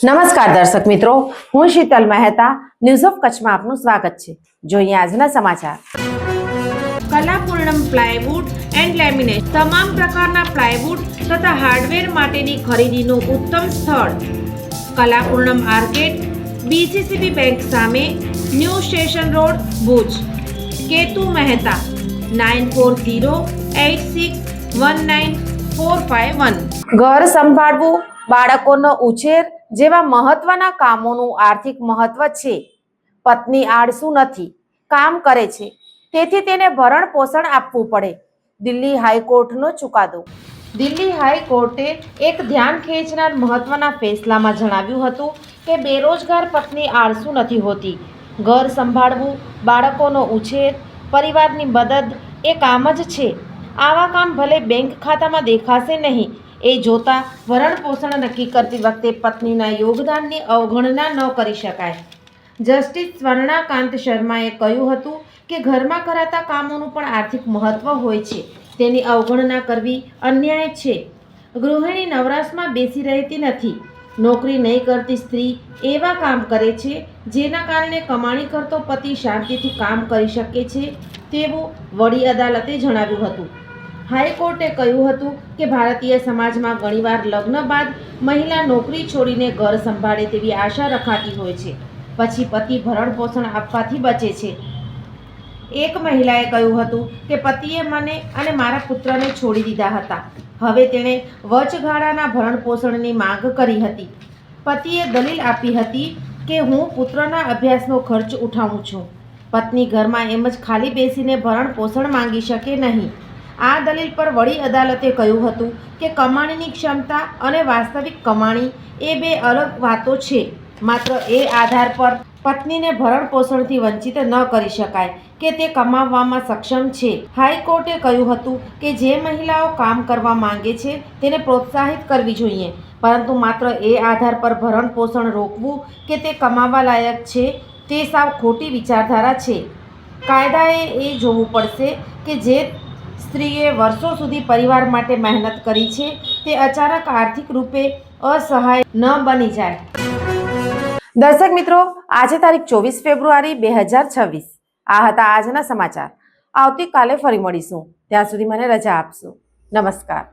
નમસ્કાર દર્શક મિત્રો, હું શીતલ મહેતા ન્યૂઝ ઓફ કચ્છમાં આપનું સ્વાગત છે। જોઈએ આજના સમાચાર। કલાપૂર્ણમ પ્લાયવુડ એન્ડ લેમિનેટ તમામ પ્રકારના પ્લાયવુડ તથા હાર્ડવેર માટેની ખરીદીનું ઉત્તમ સ્થળ કલાપૂર્ણમ આર્કેડ, બીસીસીબી બેંક સામે, new station road, Bhuj. Ketu Mehta 9408619451। ઘર સંભાળવું, બાળકોનો ઉછેર જેવા મહત્વના કામોનું આર્થિક મહત્વ છે। પત્ની આળસુ નથી, કામ કરે છે, તેથી તેને ભરણ પોષણ આપવું પડે। દિલ્હી હાઈકોર્ટનો ચુકાદો। દિલ્હી હાઈકોર્ટે એક ધ્યાન ખેંચનાર મહત્વના ફેસલામાં જણાવ્યું હતું કે બેરોજગાર પત્ની આળસુ નથી હોતી। ઘર સંભાળવું, બાળકોનો ઉછેર, પરિવારની મદદ એ કામ જ છે। આવા કામ ભલે બેંક ખાતામાં દેખાશે નહીં, એ જોતા ભરણ પોષણ નક્કી કરતી વખતે પત્નીના યોગદાનની અવગણના ન કરી શકાય। જસ્ટિસ સ્વર્ણાકાંત શર્માએ કહ્યું હતું કે ઘરમાં કરાતા કામોનું પણ આર્થિક મહત્વ હોય છે, તેની અવગણના કરવી અન્યાય છે। ગૃહિણી નવરાશમાં બેસી રહેતી નથી। નોકરી નહીં કરતી સ્ત્રી એવા કામ કરે છે જેના કારણે કમાણી કરતો પતિ શાંતિથી કામ કરી શકે છે, તેવું વડી અદાલતે જણાવ્યું હતું। હાઈકોર્ટે કહ્યું હતું કે ભારતીય સમાજમાં ઘણીવાર લગ્ન બાદ મહિલા નોકરી છોડીને ઘર સંભાળે તેવી આશા રખાતી હોય છે, પછી પતિ ભરણ પોષણ આપવાથી બચે છે। એક મહિલાએ કહ્યું હતું કે પતિએ મને અને મારા પુત્રને છોડી દીધા હતા, હવે તેણે વચગાળાના ભરણ પોષણની માંગ કરી હતી। પતિએ દલીલ આપી હતી કે હું પુત્રના અભ્યાસનો ખર્ચ ઉઠાવું છું। પત્ની ઘરમાં એમ જ ખાલી બેસીને ભરણ પોષણ માંગી શકે નહીં। આ દલીલ પર વડી અદાલતે કહ્યું હતું કે કમાણીની ક્ષમતા અને વાસ્તવિક કમાણી એ બે અલગ વાતો છે। માત્ર એ આધાર પર પત્નીને ભરણ પોષણથી વંચિત ન કરી શકાય કે તે કમાવવામાં સક્ષમ છે। હાઈકોર્ટે કહ્યું હતું કે જે મહિલાઓ કામ કરવા માંગે છે તેને પ્રોત્સાહિત કરવી જોઈએ, પરંતુ માત્ર એ આધાર પર ભરણ પોષણ રોકવું કે તે કમાવા લાયક છે તે સાવ ખોટી વિચારધારા છે। કાયદાએ એ જોવું પડશે કે જે સ્ત્રીએ વર્ષો સુધી પરિવાર માટે મહેનત કરી છે તે અચાનક આર્થિક રૂપે અસહાય ન બની જાય। દર્શક મિત્રો, આજે તારીખ 24 ફેબ્રુઆરી 2026 આ હતા આજના સમાચાર। આવતીકાલે ફરી મળીશું, ત્યાં સુધી મને રજા આપશો। નમસ્કાર।